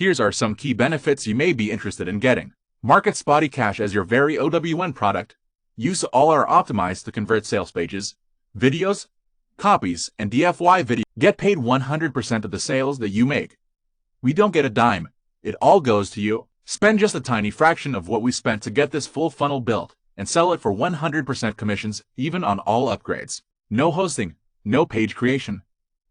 Here's are some key benefits you may be interested in getting. Market SpotyCash as your very OWN product. Use all are optimized to convert sales pages, videos, copies, and DFY video. Get paid 100% of the sales that you make. We don't get a dime. It all goes to you. Spend just a tiny fraction of what we spent to get this full funnel built and sell it for 100% commissions, even on all upgrades. No hosting, no page creation,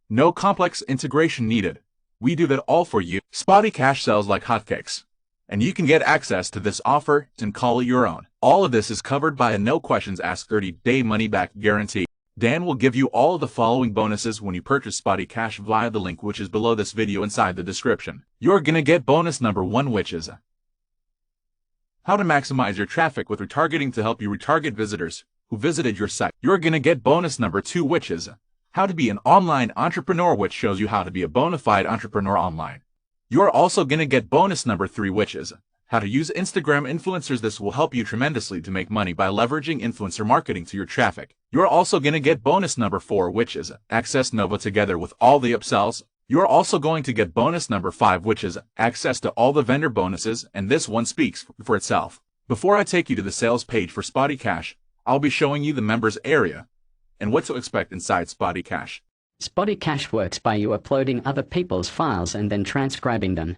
no complex integration needed. We do that all for you. SpotyCash sells like hotcakes, and you can get access to this offer and call it your own. All of this is covered by a no questions asked 30-day money-back guarantee. Dan will give you all of the following bonuses when you purchase SpotyCash via the link which is below this video inside the description. You're gonna get bonus number 1, which is how to maximize your traffic with retargeting to help you retarget visitors who visited your site. You're gonna get bonus number 2, which is how to be an online entrepreneur, which shows you how to be a bona fide entrepreneur online. You're also gonna get bonus number 3, which is how to use Instagram influencers. This will help you tremendously to make money by leveraging influencer marketing to your traffic. You're also going to get bonus number 4, which is access Nova together with all the upsells. You're also going to get bonus number 5, which is access to all the vendor bonuses, and this one speaks for itself. Before I take you to the sales page for SpotyCash, I'll be showing you the members area and what to expect inside SpotyCash. SpotyCash works by you uploading other people's files and then transcribing them.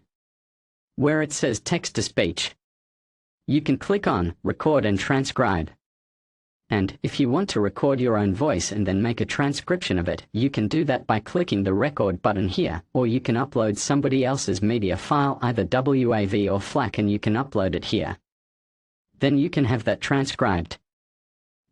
Where it says text-to-speech, you can click on Record and Transcribe. And if you want to record your own voice and then make a transcription of it, you can do that by clicking the Record button here, or you can upload somebody else's media file, either WAV or FLAC, and you can upload it here. Then you can have that transcribed.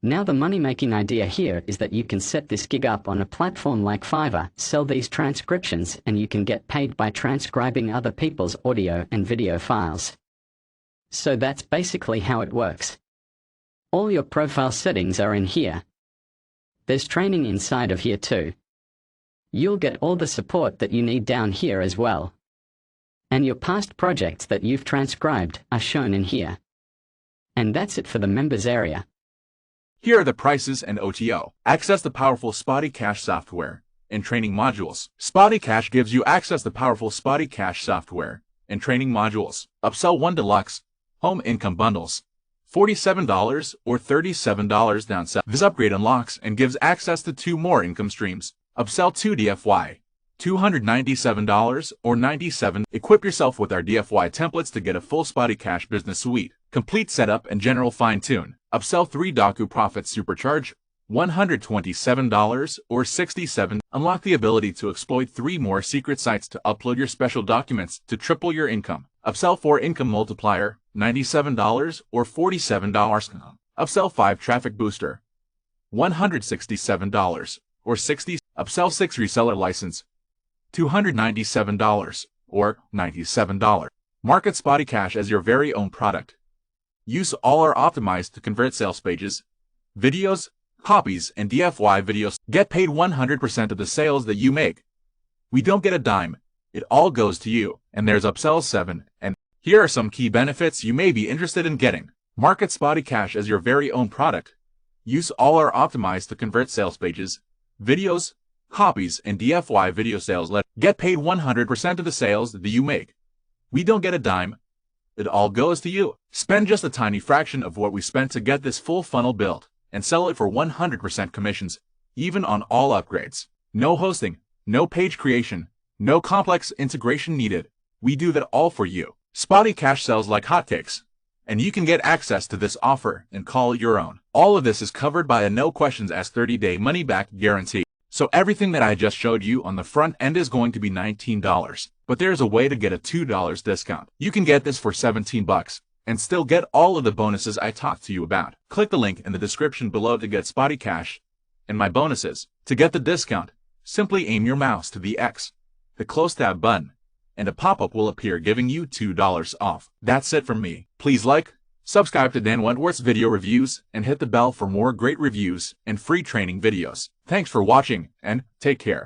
Now the money-making idea here is that you can set this gig up on a platform like Fiverr, sell these transcriptions, and you can get paid by transcribing other people's audio and video files. So that's basically how it works. All your profile settings are in here. There's training inside of here too. You'll get all the support that you need down here as well. And your past projects that you've transcribed are shown in here. And that's it for the members area. Here are the prices and OTO. Access the powerful SpotiCash software and training modules. SpotyCash gives you access to powerful SpotiCash software and training modules. Upsell 1 Deluxe Home Income Bundles. $47 or $37 downsell. This upgrade unlocks and gives access to 2 more income streams. Upsell 2 DFY. $297 or $97. Equip yourself with our DFY templates to get a full SpotyCash business suite. Complete setup and general fine-tune. Upsell 3 Doku Profit Supercharge. $127 or $67. Unlock the ability to exploit 3 more secret sites to upload your special documents to triple your income. Upsell 4 Income Multiplier. $97 or $47. Upsell 5 Traffic Booster. $167 or $60. Upsell 6 Reseller License. $297 or $97. Market SpotyCash as your very own product. Use all are optimized to convert sales pages, videos, copies, and DFY videos. Get paid 100% of the sales that you make. We don't get a dime. It all goes to you. And there's Upsells 7, and here are some key benefits you may be interested in getting. Market SpotyCash as your very own product. Use all are optimized to convert sales pages, videos, copies, and DFY video sales. Get paid 100% of the sales that you make. We don't get a dime. It all goes to you. Spend just a tiny fraction of what we spent to get this full funnel built and sell it for 100% commissions, even on all upgrades. No hosting, no page creation, no complex integration needed. We do that all for you. SpotyCash sells like hotcakes, and you can get access to this offer and call it your own. All of this is covered by a no questions asked 30-day money-back guarantee. So everything that I just showed you on the front end is going to be $19, but there's a way to get a $2 discount. You can get this for $17 and still get all of the bonuses I talked to you about. Click the link in the description below to get SpotyCash and my bonuses. To get the discount, simply aim your mouse to the X, the close tab button, and a pop-up will appear giving you $2 off. That's it from me. Please like, subscribe to Dan Wentworth's video reviews, and hit the bell for more great reviews and free training videos. Thanks for watching, and take care.